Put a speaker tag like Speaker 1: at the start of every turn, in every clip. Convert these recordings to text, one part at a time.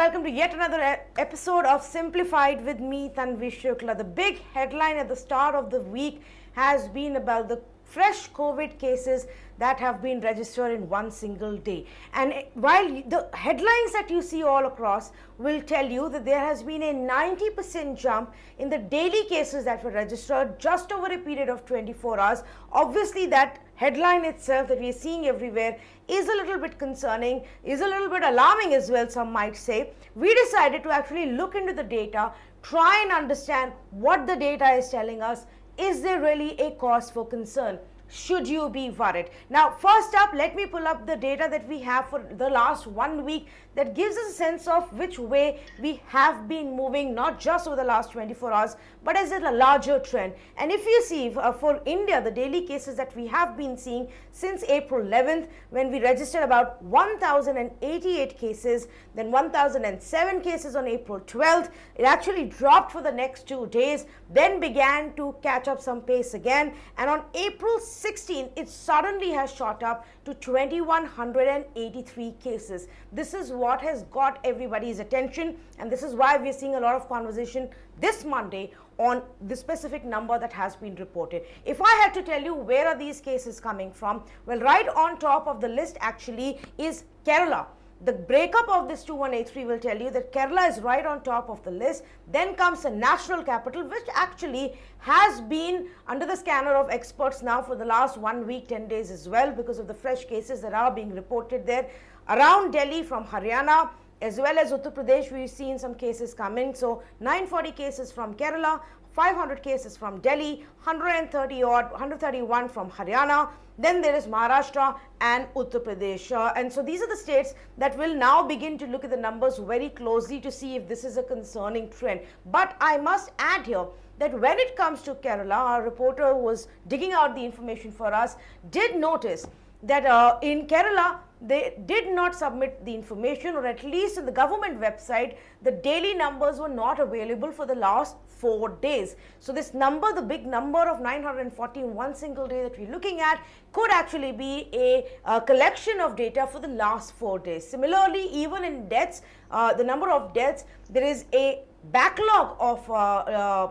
Speaker 1: welcome to yet another episode of Simplified with me, Tanvi Shukla. The big headline at the start of the week has been about the fresh COVID cases that have been registered in one single day. And while the headlines that you see all across will tell you that there has been a 90% jump in the daily cases that were registered just over a period of 24 hours, obviously that headline itself that we are seeing everywhere is a little bit concerning, is a little bit alarming as well, some might say. We decided to actually look into the data, try and understand what the data is telling us. Is there really a cause for concern? Should you be worried? Now, first up, let me pull up the data that we have for the last 1 week that gives us a sense of which way we have been moving, not just over the last 24 hours, but as a larger trend. And if you see for India, the daily cases that we have been seeing since April 11th, when we registered about 1,088 cases, then 1,007 cases on April 12th, it actually dropped for the next 2 days, then began to catch up some pace again, and on April 16th, it suddenly has shot up to 2,183 cases. This is what has got everybody's attention, and this is why we're seeing a lot of conversation this Monday on the specific number that has been reported. If I had to tell you where are these cases coming from, well, right on top of the list actually is Kerala. The breakup of this 2183 will tell you that Kerala is right on top of the list. Then comes the national capital, which actually has been under the scanner of experts now for the last 1 week, 10 days as well, because of the fresh cases that are being reported there. Around Delhi from Haryana, as well as Uttar Pradesh, we've seen some cases coming. So 940 cases from Kerala, 500 cases from Delhi, 131 from Haryana. Then there is Maharashtra and Uttar Pradesh. And so these are the states that will now begin to look at the numbers very closely to see if this is a concerning trend. But I must add here that when it comes to Kerala, our reporter who was digging out the information for us did notice that in Kerala, they did not submit the information, or at least in the government website, the daily numbers were not available for the last 4 days. So this number, the big number of 940 in one single day that we're looking at, could actually be a collection of data for the last 4 days. Similarly, even in deaths, the number of deaths, there is a backlog of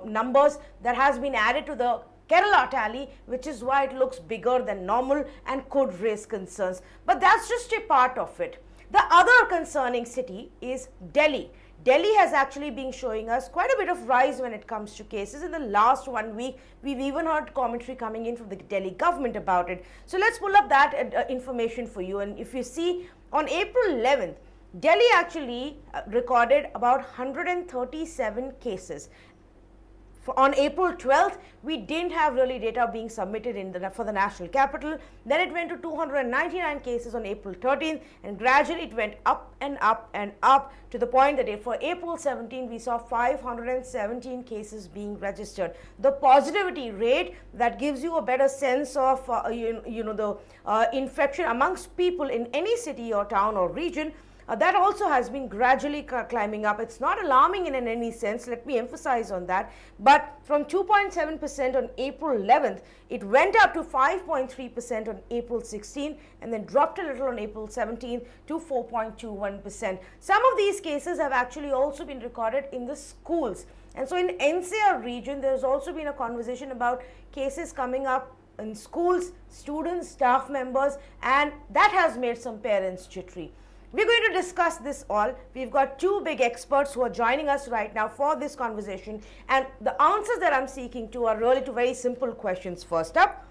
Speaker 1: numbers that has been added to the Kerala tally, which is why it looks bigger than normal and could raise concerns. But that's just a part of it. The other concerning city is Delhi. Delhi has actually been showing us quite a bit of rise when it comes to cases. In the last 1 week, we've even heard commentary coming in from the Delhi government about it. So let's pull up that information for you. And if you see, on April 11th, Delhi actually recorded about 137 cases. On April 12th, we didn't have really data being submitted for the national capital. Then it went to 299 cases on April 13th, and gradually it went up and up and up to the point that for April 17, we saw 517 cases being registered. The positivity rate that gives you a better sense of the infection amongst people in any city or town or region, that also has been gradually climbing up. It's not alarming in any sense, let me emphasize on that, but from 2.7% on April 11th, it went up to 5.3% on April 16th, and then dropped a little on April 17th to 4.21%. Some of these cases have actually also been recorded in the schools. And so in NCR region, there's also been a conversation about cases coming up in schools, students, staff members, and that has made some parents jittery. We're going to discuss this all. We've got two big experts who are joining us right now for this conversation, and the answers that I'm seeking to are really two very simple questions. First up,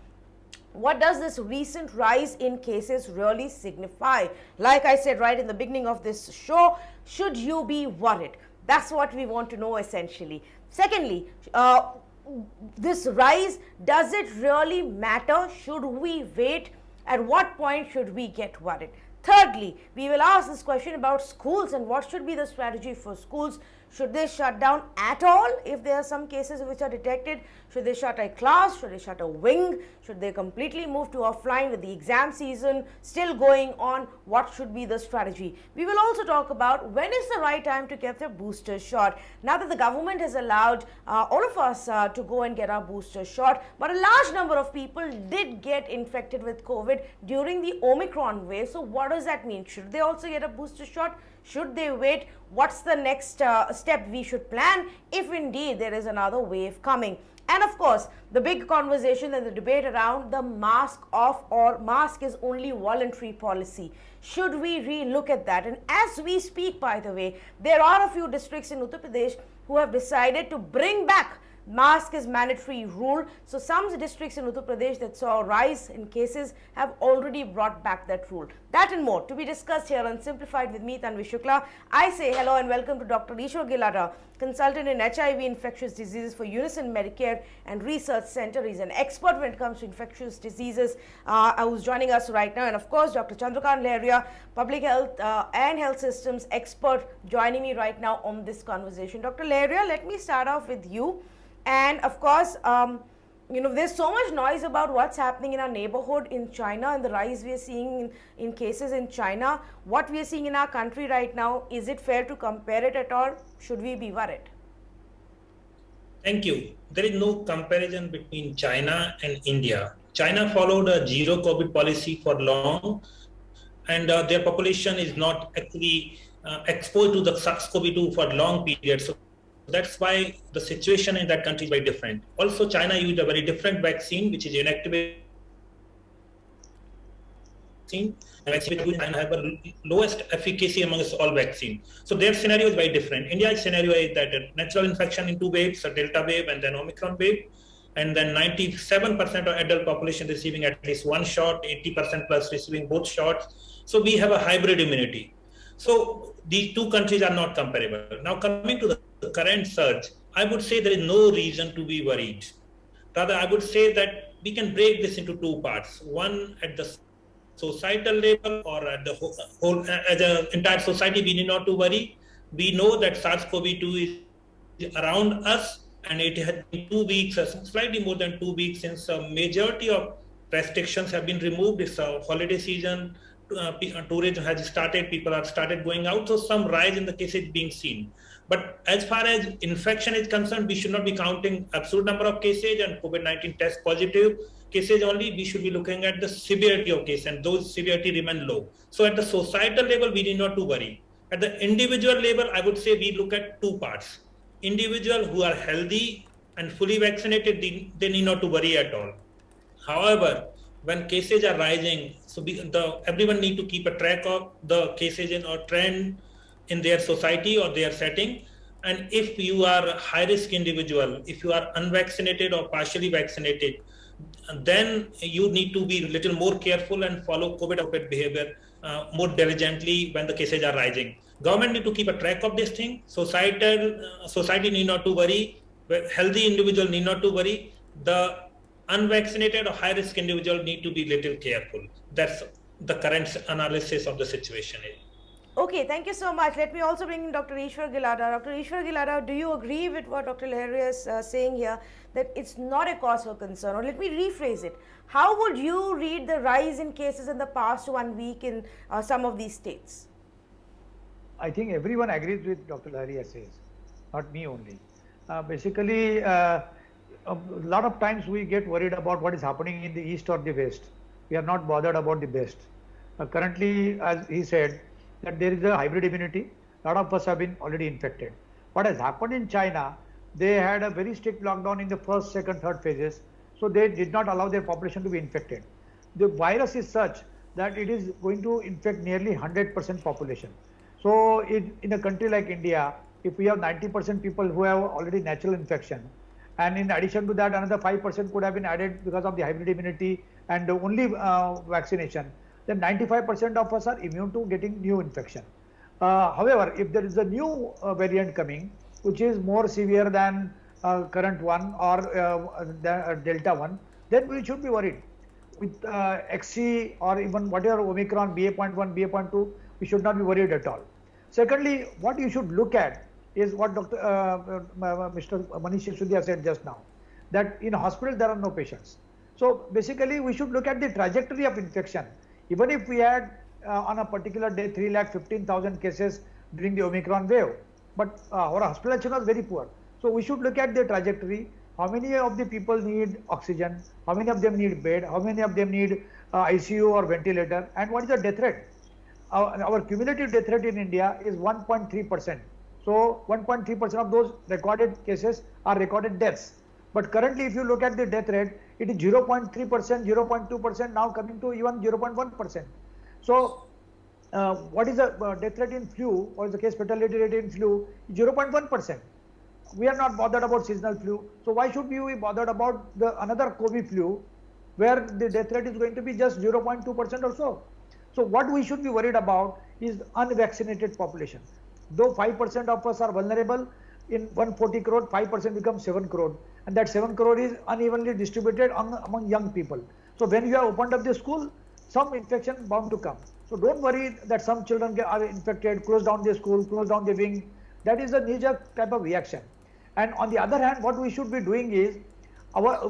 Speaker 1: what does this recent rise in cases really signify? Like I said right in the beginning of this show, should you be worried? That's what we want to know essentially. Secondly, this rise, does it really matter? Should we wait? At what point should we get worried? Thirdly, we will ask this question about schools and what should be the strategy for schools. Should they shut down at all if there are some cases which are detected? Should they shut a class? Should they shut a wing? Should they completely move to offline with the exam season still going on? What should be the strategy? We will also talk about when is the right time to get the booster shot. Now that the government has allowed all of us to go and get our booster shot, but a large number of people did get infected with COVID during the Omicron wave. So what does that mean? Should they also get a booster shot? Should they wait? What's the next step we should plan if indeed there is another wave coming? And of course, the big conversation and the debate around the mask off or mask is only voluntary policy. Should we re-look at that? And as we speak, by the way, there are a few districts in Uttar Pradesh who have decided to bring back mask is mandatory rule. So some districts in Uttar Pradesh that saw a rise in cases have already brought back that rule. That and more to be discussed here on Simplified with me, Tanvi Shukla. I say hello and welcome to Dr. Ishwar Gilada, consultant in HIV infectious diseases for Unison Medicare and Research Center. He's an expert when it comes to infectious diseases who's joining us right now. And of course, Dr. Chandrakant Leharia, public health and health systems expert, joining me right now on this conversation. Dr. Leharia, let me start off with you. And of course, there's so much noise about what's happening in our neighborhood in China and the rise we are seeing in cases in China. What we are seeing in our country right now, is it fair to compare it at all? Should we be worried?
Speaker 2: Thank you. There is no comparison between China and India. China followed a zero COVID policy for long, and their population is not actually exposed to the SARS-CoV-2 for long periods. So that's why the situation in that country is very different. Also, China used a very different vaccine, which is inactivated vaccine. And vaccine have the lowest efficacy amongst all vaccines. So their scenario is very different. India's scenario is that a natural infection in two waves, a Delta wave and then Omicron wave. And then 97% of adult population receiving at least one shot, 80% plus receiving both shots. So we have a hybrid immunity. So these two countries are not comparable. Now coming to the current surge, I would say there is no reason to be worried. Rather, I would say that we can break this into two parts. One at the societal level or at the whole, as an entire society, we need not to worry. We know that SARS-CoV-2 is around us, and it has been 2 weeks, slightly more than 2 weeks since a majority of restrictions have been removed. It's a holiday season. Tourism has started, people have started going out, so some rise in the cases being seen. But as far as infection is concerned, we should not be counting absolute number of cases and COVID-19 test positive cases only. We should be looking at the severity of case, and those severity remain low. So at the societal level, we need not to worry. At the individual level, I would say we look at two parts. Individuals who are healthy and fully vaccinated, they need not to worry at all. However, when cases are rising, so everyone need to keep a track of the cases or trend in their society or their setting. And if you are a high-risk individual, if you are unvaccinated or partially vaccinated, then you need to be a little more careful and follow COVID behavior more diligently when the cases are rising. Government need to keep a track of this thing. Society need not to worry. Healthy individual need not to worry. The unvaccinated or high-risk individual need to be little careful. That's the current analysis of the situation.
Speaker 1: Okay, thank you so much. Let me also bring in Dr. Ishwar Gilada. Dr. Ishwar Gilada, do you agree with what Dr. Leharia is saying here, that it's not a cause for concern? Or let me rephrase it. How would you read the rise in cases in the past 1 week in some of these states?
Speaker 3: I think everyone agrees with Dr. Leharia says, not me only. Basically, a lot of times we get worried about what is happening in the east or the west. We are not bothered about the best. Currently, as he said, that there is a hybrid immunity. A lot of us have been already infected. What has happened in China, they had a very strict lockdown in the first, second, third phases. So they did not allow their population to be infected. The virus is such that it is going to infect nearly 100% population. So in a country like India, if we have 90% people who have already natural infection, and in addition to that, another 5% could have been added because of the hybrid immunity and the only vaccination, then 95% of us are immune to getting new infection. However, if there is a new variant coming, which is more severe than current one or the Delta one, then we should be worried. With XC or even whatever Omicron, BA.1, BA.2, we should not be worried at all. Secondly, what you should look at is what Mr. Manish Sisodiya said just now, that in hospital there are no patients. So basically, we should look at the trajectory of infection. Even if we had on a particular day 3,15,000 cases during the Omicron wave, but our hospitalization was very poor. So we should look at the trajectory. How many of the people need oxygen? How many of them need bed? How many of them need ICU or ventilator? And what is the death rate? Our cumulative death rate in India is 1.3%. So 1.3% of those recorded cases are recorded deaths. But currently, if you look at the death rate, it is 0.3%, 0.2%, now coming to even 0.1%. So what is the death rate in flu, or is the case fatality rate in flu? 0.1%. We are not bothered about seasonal flu. So why should we be bothered about the another COVID flu, where the death rate is going to be just 0.2% or so? So what we should be worried about is unvaccinated population. Though 5% of us are vulnerable, in 140 crore, 5% becomes 7 crore. And that 7 crore is unevenly distributed among young people. So when you have opened up the school, some infection bound to come. So don't worry that some children are infected, close down the school, close down the wing. That is the knee-jerk type of reaction. And on the other hand, what we should be doing is,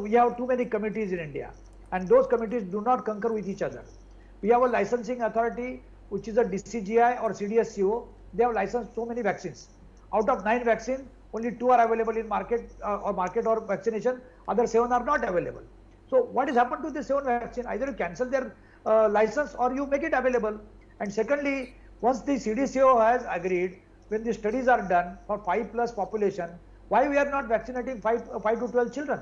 Speaker 3: we have too many committees in India, and those committees do not concur with each other. We have a licensing authority, which is a DCGI or CDSCO. They have licensed so many vaccines. Out of 9 vaccines, only 2 are available in market or vaccination. Other 7 are not available. So what has happened to the 7 vaccine? Either you cancel their license or you make it available. And secondly, once the CDCO has agreed, when the studies are done for 5+ population, why we are not vaccinating 5 to 12 children?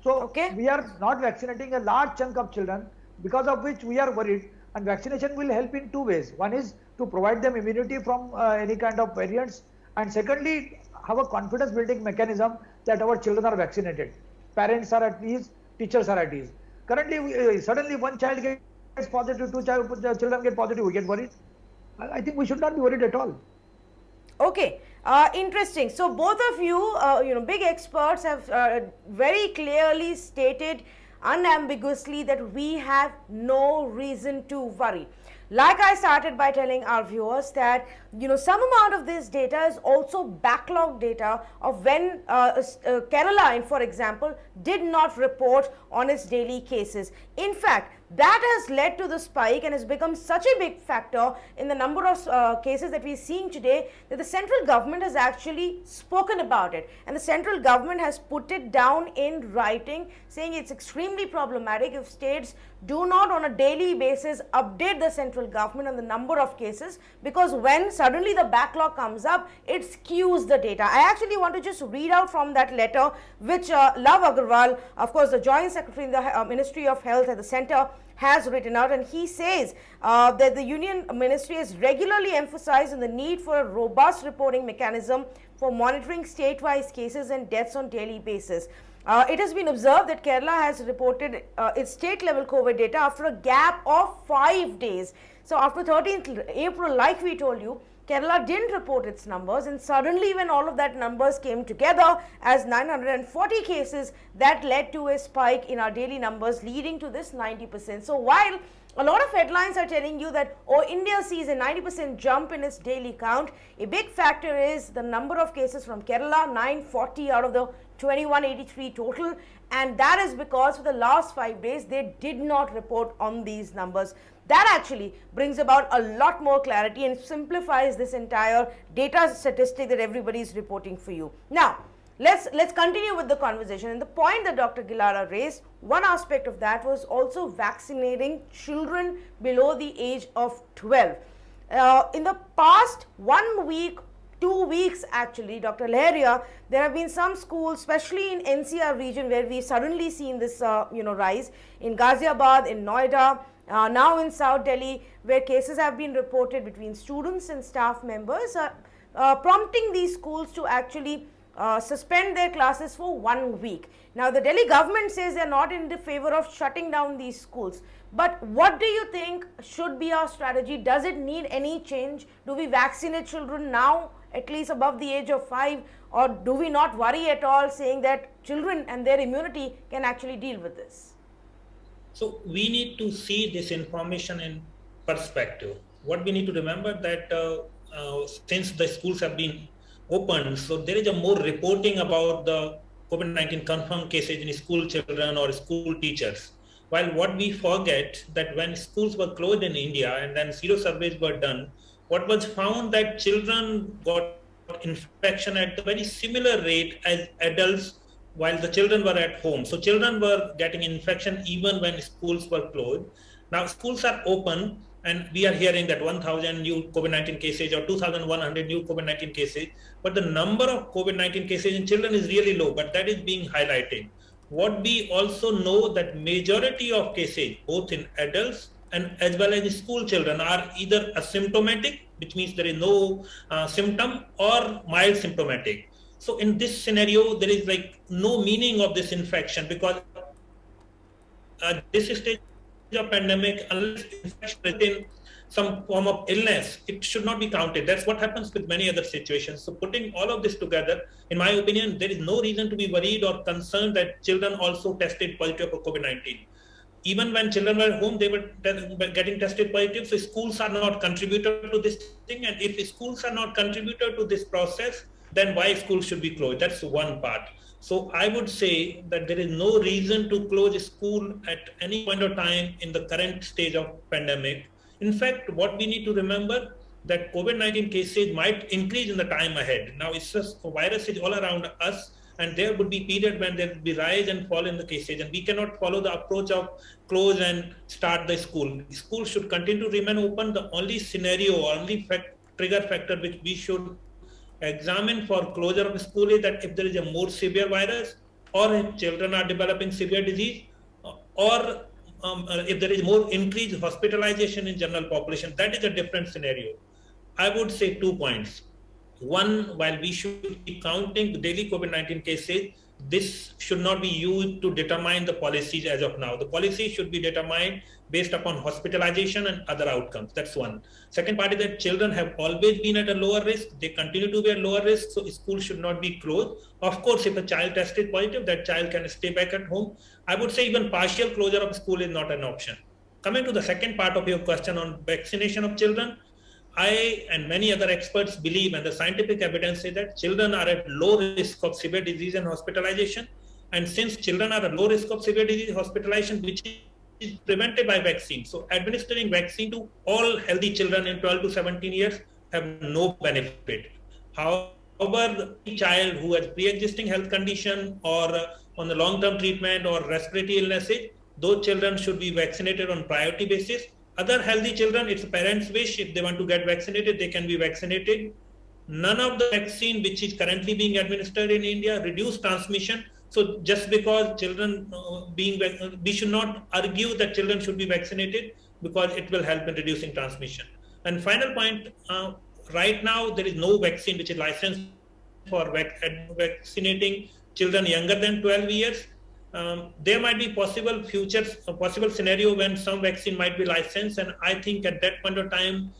Speaker 3: So we are not vaccinating a large chunk of children, because of which we are worried. And vaccination will help in 2 ways. One is to provide them immunity from any kind of variants, and secondly, have a confidence building mechanism that our children are vaccinated. Parents are at ease, teachers are at ease. Currently, suddenly one child gets positive, 2 children get positive, we get worried. I think we should not be worried at all.
Speaker 1: Okay, interesting. So both of you, big experts have very clearly stated unambiguously that we have no reason to worry. Like I started by telling our viewers that, some amount of this data is also backlog data of when Kerala, for example, did not report on its daily cases. In fact, that has led to the spike and has become such a big factor in the number of cases that we are seeing today, that the central government has actually spoken about it, and the central government has put it down in writing, saying it's extremely problematic if states do not on a daily basis update the central government on the number of cases, because when suddenly the backlog comes up, it skews the data. I actually want to just read out from that letter which Love Agarwal, of course the Joint Secretary in the Ministry of Health at the Centre, has written out, and he says that the Union Ministry has regularly emphasized on the need for a robust reporting mechanism for monitoring state-wise cases and deaths on daily basis. It has been observed that Kerala has reported its state-level COVID data after a gap of 5 days. So after 13th April, like we told you, Kerala didn't report its numbers, and suddenly when all of that numbers came together as 940 cases, that led to a spike in our daily numbers, leading to this 90%. So while a lot of headlines are telling you that, India sees a 90% jump in its daily count, a big factor is the number of cases from Kerala, 940 out of the 2183 total, and that is because for the last 5 days they did not report on these numbers. That actually brings about a lot more clarity and simplifies this entire data statistic that everybody is reporting for you. Now, let's continue with the conversation. And the point that Dr. Gilara raised, one aspect of that was also vaccinating children below the age of 12. In the past 1 week, 2 weeks actually, Dr. Leheria, there have been some schools, especially in NCR region, where we've suddenly seen this rise, in Ghaziabad, in Noida, now in South Delhi, where cases have been reported between students and staff members, prompting these schools to actually suspend their classes for 1 week. Now the Delhi government says they're not in the favor of shutting down these schools. But what do you think should be our strategy? Does it need any change? Do we vaccinate children now, at least above the age of 5, or do we not worry at all, saying that children and their immunity can actually deal with this?
Speaker 2: So we need to see this information in perspective. What we need to remember that since the schools have been opened, so there is a more reporting about the COVID-19 confirmed cases in school children or school teachers. While what we forget that when schools were closed in India and then zero surveys were done, what was found that children got infection at the very similar rate as adults while the children were at home. So children were getting infection even when schools were closed. Now schools are open and we are hearing that 1,000 new COVID-19 cases or 2,100 new COVID-19 cases, but the number of COVID-19 cases in children is really low, but that is being highlighted. What we also know that majority of cases, both in adults and as well as in school children, are either asymptomatic, which means there is no symptom, or mild symptomatic. So in this scenario, there is like no meaning of this infection because this stage of pandemic, unless infection is in some form of illness, it should not be counted. That's what happens with many other situations. So putting all of this together, in my opinion, there is no reason to be worried or concerned that children also tested positive for COVID-19. Even when children were at home, they were getting tested positive. So schools are not contributor to this thing. And if schools are not contributor to this process, then why schools should be closed? That's one part. So I would say that there is no reason to close a school at any point of time in the current stage of pandemic. In fact, what we need to remember that COVID-19 cases might increase in the time ahead. Now it's just a virus is all around us, and there would be period when there will be rise and fall in the cases, and we cannot follow the approach of close and start the school. School should continue to remain open. The only scenario, only trigger factor which we should examine for closure of school is that if there is a more severe virus, or if children are developing severe disease, or if there is more increased hospitalization in general population. That is a different scenario. I would say 2 points. One, while we should be counting the daily COVID-19 cases, this should not be used to determine the policies as of now. The policy should be determined based upon hospitalization and other outcomes. That's one. Second part is that children have always been at a lower risk. They continue to be at lower risk, so school should not be closed. Of course, if a child tested positive, that child can stay back at home. I would say even partial closure of school is not an option. Coming to the second part of your question on vaccination of children, I and many other experts believe, and the scientific evidence says that children are at low risk of severe disease and hospitalization. And since children are at low risk of severe disease hospitalization, which is prevented by vaccine, so administering vaccine to all healthy children in 12 to 17 years have no benefit. However, the child who has pre-existing health condition or on the long-term treatment or respiratory illnesses, those children should be vaccinated on priority basis. Other healthy children, it's a parent's wish. If they want to get vaccinated, they can be vaccinated. None of the vaccine which is currently being administered in India reduce transmission. So just because children we should not argue that children should be vaccinated because it will help in reducing transmission. And final point, right now there is no vaccine which is licensed for vaccinating children younger than 12 years. There might be possible scenario when some vaccine might be licensed, and I think at that point of time,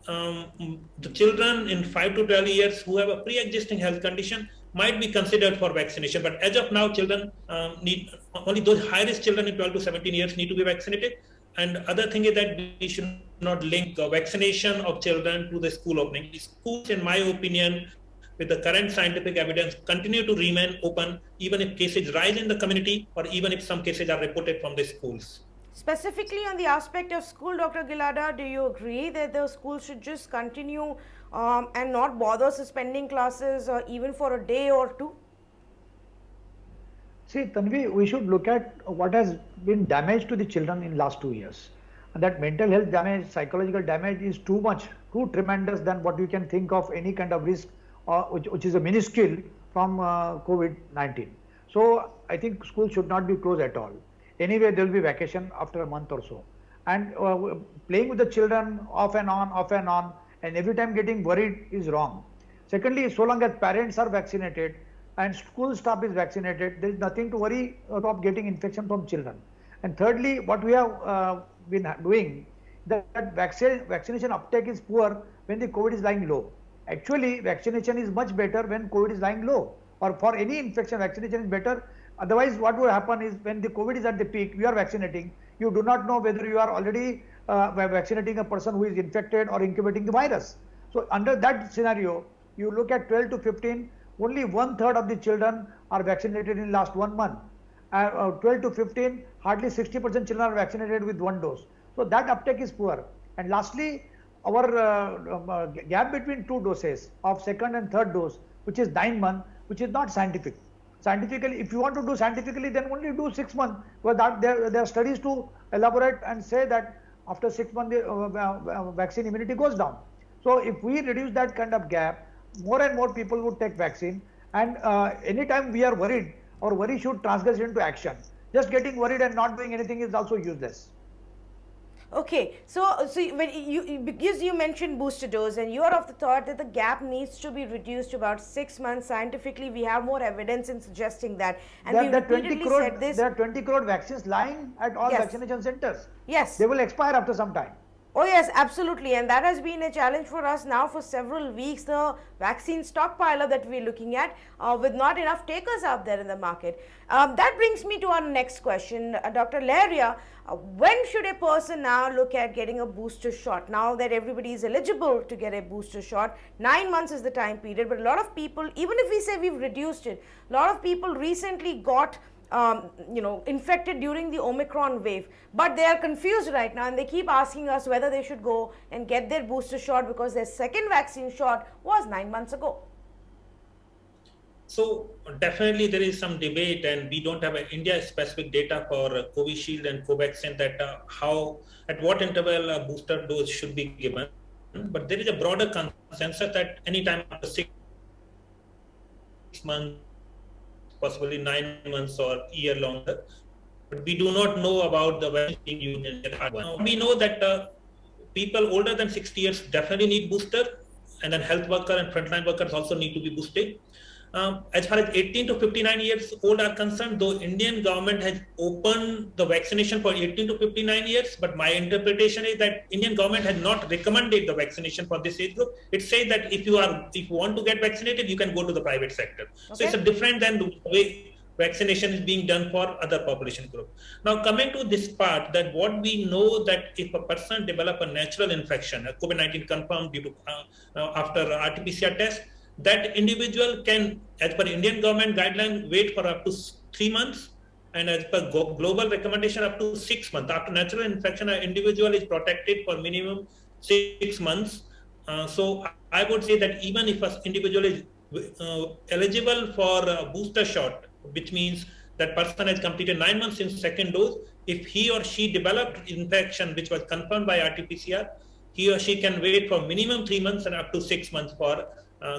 Speaker 2: the children in 5 to 12 years who have a pre-existing health condition might be considered for vaccination. But as of now, children only those high-risk children in 12 to 17 years need to be vaccinated. And other thing is that we should not link the vaccination of children to the school opening. The schools, in my opinion, with the current scientific evidence, continue to remain open even if cases rise in the community or even if some cases are reported from the schools.
Speaker 1: Specifically on the aspect of school, Dr. Gilada, do you agree that the schools should just continue and not bother suspending classes even for a day or two?
Speaker 3: See, Tanvi, we should look at what has been damaged to the children in last 2 years. And that mental health damage, psychological damage is too much, too tremendous than what you can think of any kind of risk which is a minuscule from COVID-19. So I think schools should not be closed at all. Anyway, there will be vacation after a month or so. And playing with the children off and on, and every time getting worried is wrong. Secondly, so long as parents are vaccinated and school staff is vaccinated, there is nothing to worry about getting infection from children. And thirdly, what we have been doing, that vaccination uptake is poor when the COVID is lying low. Actually, vaccination is much better when COVID is lying low, or for any infection, vaccination is better. Otherwise, what will happen is when the COVID is at the peak, you are vaccinating, you do not know whether you are already vaccinating a person who is infected or incubating the virus. So under that scenario, you look at 12 to 15 only 1/3 of the children are vaccinated in last 1 month. 12 to 15, hardly 60% children are vaccinated with one dose. So that uptake is poor. And lastly, our gap between two doses of second and third dose, which is 9 months, which is not scientific. Scientifically, if you want to do scientifically, then only do 6 months. Because that there are studies to elaborate and say that after 6 months, the vaccine immunity goes down. So if we reduce that kind of gap, more and more people would take vaccine. And anytime we are worried, our worry should transgress into action. Just getting worried and not doing anything is also useless.
Speaker 1: Okay, so when because you mentioned booster dose, and you are of the thought that the gap needs to be reduced to about 6 months. Scientifically, we have more evidence in suggesting that, and we repeatedly said this.
Speaker 3: There are 20 crore vaccines lying at all
Speaker 1: Yes.
Speaker 3: vaccination centers.
Speaker 1: Yes.
Speaker 3: They will expire after some time.
Speaker 1: Oh yes, absolutely, and that has been a challenge for us now for several weeks. The vaccine stockpiler that we're looking at, with not enough takers out there in the market. That brings me to our next question, Dr. Laria. When should a person now look at getting a booster shot? Now that everybody is eligible to get a booster shot, 9 months is the time period, but a lot of people, even if we say we've reduced it, a lot of people recently got infected during the Omicron wave, but they are confused right now, and they keep asking us whether they should go and get their booster shot because their second vaccine shot was 9 months ago.
Speaker 2: So definitely there is some debate, and we don't have India-specific data for Covishield and Covaxin that at what interval a booster dose should be given. But there is a broader consensus that anytime after 6 months, possibly 9 months or a year longer. But we do not know about the vaccine union. We know that people older than 60 years definitely need booster, and then health worker and frontline workers also need to be boosted. As far as 18 to 59 years old are concerned, though Indian government has opened the vaccination for 18 to 59 years, but my interpretation is that Indian government has not recommended the vaccination for this age group. It says that if you want to get vaccinated, you can go to the private sector. Okay. So it's different than the way vaccination is being done for other population group. Now coming to this part, that what we know that if a person develop a natural infection, a COVID-19 confirmed due to after RT-PCR test, that individual can, as per Indian government guideline, wait for up to 3 months, and as per global recommendation, up to 6 months. After natural infection, an individual is protected for minimum 6 months. So I would say that even if an individual is eligible for a booster shot, which means that person has completed 9 months since second dose, if he or she developed infection which was confirmed by RT-PCR, he or she can wait for minimum 3 months and up to 6 months for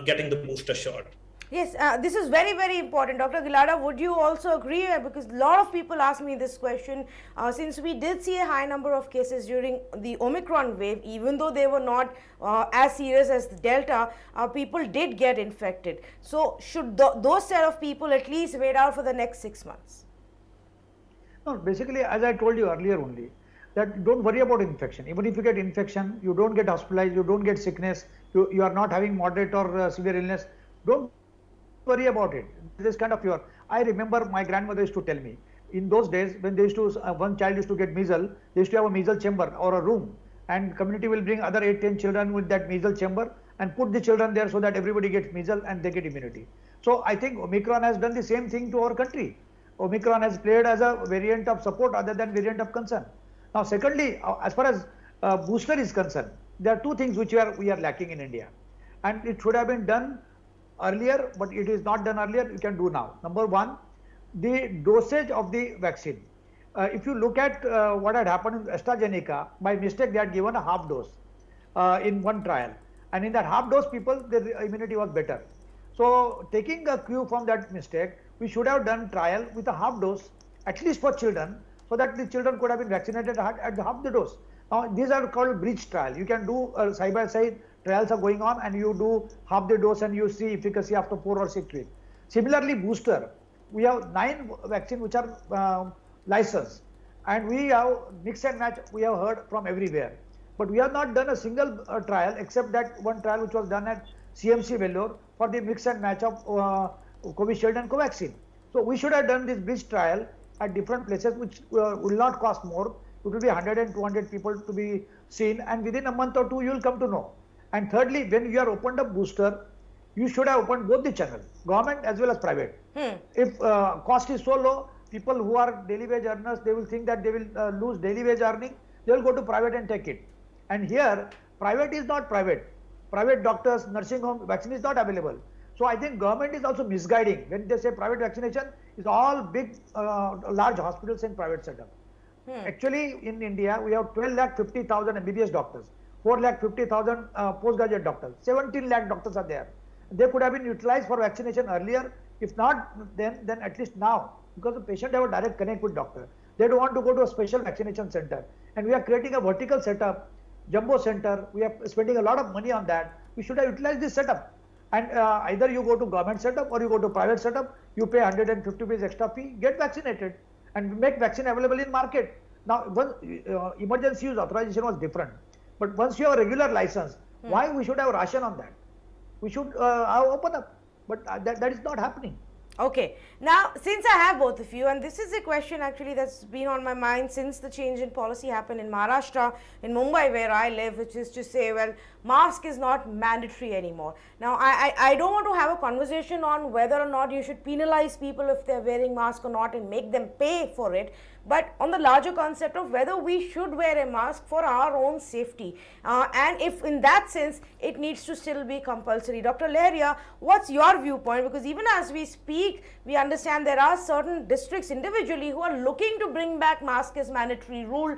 Speaker 2: getting the booster shot.
Speaker 1: Yes, this is very, very important. Dr. Gilada, would you also agree? Because a lot of people ask me this question. Since we did see a high number of cases during the Omicron wave, even though they were not as serious as the Delta, people did get infected. So should those set of people at least wait out for the next 6 months?
Speaker 3: No, basically, as I told you earlier only, that don't worry about infection. Even if you get infection, you don't get hospitalized, you don't get sickness, you are not having moderate or severe illness, don't worry about it. This kind of I remember my grandmother used to tell me, in those days when they used to, one child used to get measles, they used to have a measles chamber or a room, and community will bring other 8-10 children with that measles chamber and put the children there so that everybody gets measles and they get immunity. So I think Omicron has done the same thing to our country. Omicron has played as a variant of support other than variant of concern. Now secondly, as far as booster is concerned, there are two things which we are lacking in India, and it should have been done earlier, but it is not done earlier. You can do now. Number one, the dosage of the vaccine. If you look at what had happened in AstraZeneca, by mistake they had given a half dose in one trial, and in that half dose people, the immunity was better. So taking a cue from that mistake, we should have done trial with a half dose, at least for children, so that the children could have been vaccinated at half the dose. Now these are called bridge trial. You can do side by side, trials are going on, and you do half the dose and you see efficacy after 4 or 6 weeks. Similarly, booster, we have 9 vaccines which are licensed, and we have mix and match, we have heard from everywhere. But we have not done a single trial except that one trial which was done at CMC Vellore for the mix and match of Covishield and Covaxin. So we should have done this bridge trial at different places, which will not cost more. It will be 100 and 200 people to be seen, and within a month or two you will come to know. And thirdly, when you are opened up booster, you should have opened both the channels, government as well as private. If cost is so low, people who are daily wage earners, they will think that they will lose daily wage earning, they will go to private and take it. And here, private is not private. Private doctors, nursing home, vaccine is not available. So I think government is also misguiding when they say private vaccination is all big, large hospitals and private setup. Actually, in India, we have 12,50,000 MBBS doctors, 4,50,000 postgraduate doctors, 17 lakh doctors are there. They could have been utilized for vaccination earlier. If not, then at least now, because the patient have a direct connect with doctor. They don't want to go to a special vaccination center. And we are creating a vertical setup, jumbo center. We are spending a lot of money on that. We should have utilized this setup. And either you go to government setup or you go to private setup, you pay 150 rupees extra fee, get vaccinated and make vaccine available in market. Now, emergency use authorization was different. But once you have a regular license, why we should have a ration on that? We should open up. But that is not happening.
Speaker 1: Okay, now since I have both of you, and this is a question actually that's been on my mind since the change in policy happened in Maharashtra, in Mumbai where I live, which is to say, well, mask is not mandatory anymore. Now, I don't want to have a conversation on whether or not you should penalize people if they're wearing mask or not and make them pay for it, but on the larger concept of whether we should wear a mask for our own safety, and if in that sense it needs to still be compulsory. Dr. Leharia, what's your viewpoint? Because even as we speak, we understand there are certain districts individually who are looking to bring back mask as mandatory rule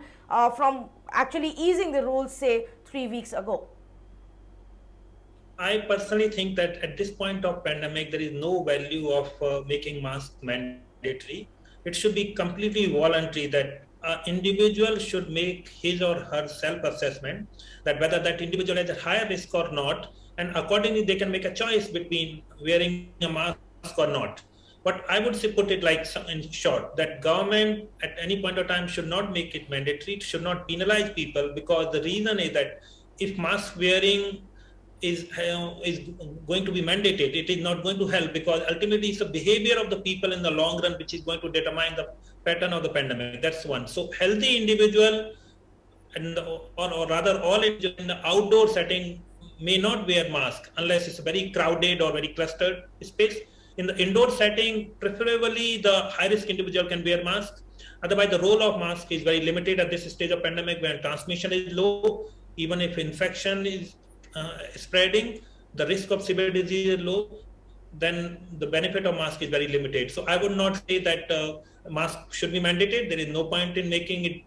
Speaker 1: from actually easing the rules, say 3 weeks ago.
Speaker 2: I personally think that at this point of pandemic, there is no value of making masks mandatory. It should be completely voluntary, that an individual should make his or her self-assessment that whether that individual has a higher risk or not, and accordingly they can make a choice between wearing a mask or not. But I would say, put it like in short, that government at any point of time should not make it mandatory, it should not penalize people, because the reason is that if mask wearing is going to be mandated, it is not going to help, because ultimately it's the behavior of the people in the long run which is going to determine the pattern of the pandemic. That's one. So healthy individual or rather all individuals in the outdoor setting may not wear mask unless it's a very crowded or very clustered space. In the indoor setting, preferably the high risk individual can wear masks. Otherwise, the role of mask is very limited at this stage of pandemic when transmission is low. Even if infection is spreading, the risk of severe disease is low, then the benefit of mask is very limited. So I would not say that mask should be mandated. There is no point in making it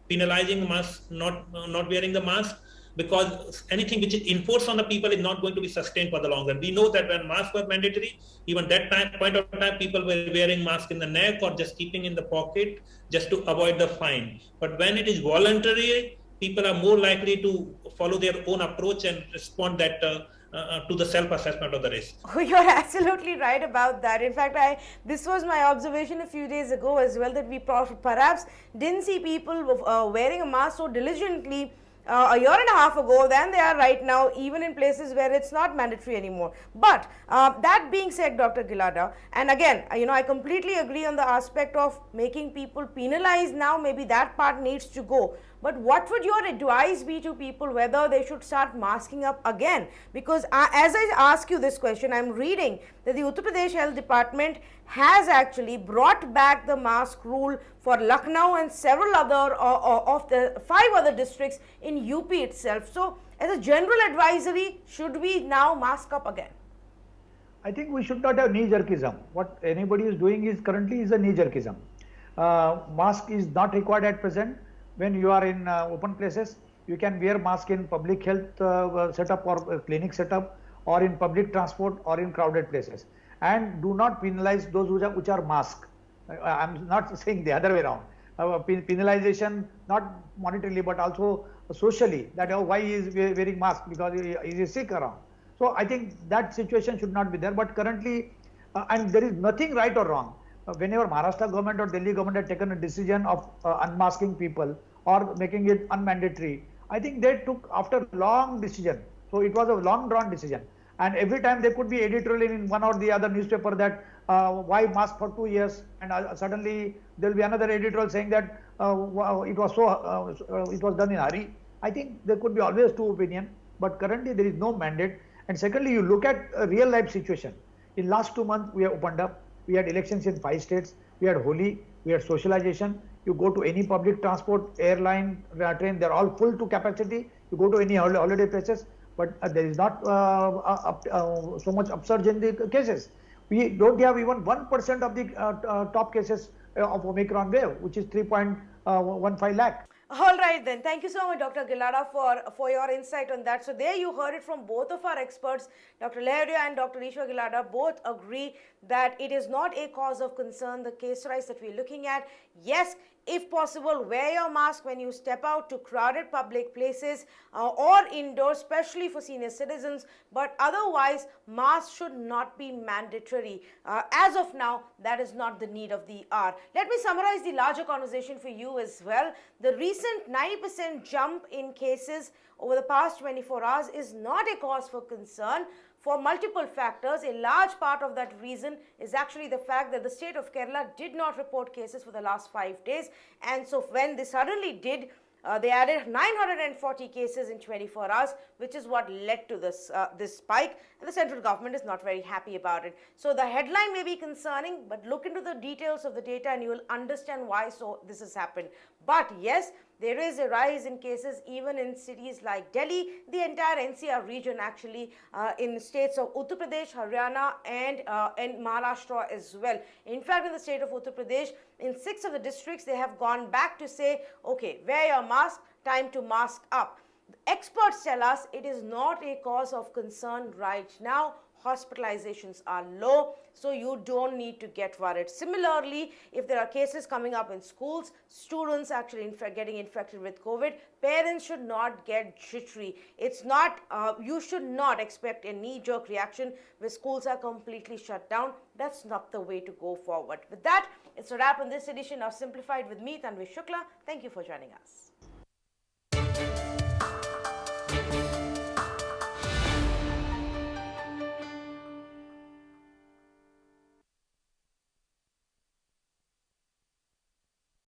Speaker 2: penalizing mask, not wearing the mask, because anything which is enforced on the people is not going to be sustained for the long run. We know that when masks were mandatory, even that point of time, people were wearing masks in the neck or just keeping in the pocket just to avoid the fine. But when it is voluntary, people are more likely to follow their own approach and respond that to the self-assessment of the risk.
Speaker 1: Oh, you're absolutely right about that. In fact, this was my observation a few days ago as well, that we perhaps didn't see people wearing a mask so diligently a year and a half ago than they are right now, even in places where it's not mandatory anymore. But that being said, Dr. Gilada, and again, I completely agree on the aspect of making people penalized now. Maybe that part needs to go. But what would your advice be to people whether they should start masking up again? Because as I ask you this question, I'm reading that the Uttar Pradesh Health Department has actually brought back the mask rule for Lucknow and several other of the 5 other districts in UP itself. So as a general advisory, should we now mask up again?
Speaker 3: I think we should not have knee-jerkism. What anybody is doing is currently is a knee-jerkism. Mask is not required at present. When you are in open places, you can wear mask in public health setup or clinic setup, or in public transport or in crowded places. And do not penalize those which are masked. I'm not saying the other way around. Penalization, not monetarily but also socially, that why he is wearing mask because he is sick around. So I think that situation should not be there. But currently, and there is nothing right or wrong. Whenever Maharashtra government or Delhi government had taken a decision of unmasking people or making it unmandatory, I think they took after long decision. So it was a long drawn decision. And every time there could be editorial in one or the other newspaper that why mask for 2 years, and suddenly there will be another editorial saying that it was done in hurry. I think there could be always two opinions, but currently there is no mandate. And secondly, you look at a real life situation. In last 2 months, we have opened up. We had elections in 5 states. We had Holi. We had socialization. You go to any public transport, airline, train, they're all full to capacity. You go to any holiday places, but there is not so much upsurge in the cases. We don't have even 1% of the top cases of Omicron wave, which is 3.15 lakh.
Speaker 1: All right then. Thank you so much, Dr. Gilada, for your insight on that. So there you heard it from both of our experts, Dr. Leharia and Dr. Ishwar Gilada, both agree that it is not a cause of concern, the case rise that we're looking at. Yes, if possible, wear your mask when you step out to crowded public places or indoors, especially for senior citizens. But otherwise, masks should not be mandatory. As of now, that is not the need of the hour. Let me summarize the larger conversation for you as well. The recent 90% jump in cases over the past 24 hours is not a cause for concern. For multiple factors, a large part of that reason is actually the fact that the state of Kerala did not report cases for the last 5 days, and so when they suddenly did, they added 940 cases in 24 hours, which is what led to this spike, and the central government is not very happy about it. So the headline may be concerning, but look into the details of the data and you will understand why this has happened. But yes, there is a rise in cases even in cities like Delhi, the entire NCR region actually, in states of Uttar Pradesh, Haryana and Maharashtra as well. In fact, in the state of Uttar Pradesh, in 6 of the districts, they have gone back to say, okay, wear your mask, time to mask up. Experts tell us it is not a cause of concern right now. Hospitalizations are low, so you don't need to get worried. Similarly, if there are cases coming up in schools, students actually getting infected with COVID, parents should not get jittery. It's not, you should not expect a knee-jerk reaction where schools are completely shut down. That's not the way to go forward. With that, it's a wrap on this edition of Simplified with me, Tanvi Shukla. Thank you for joining us.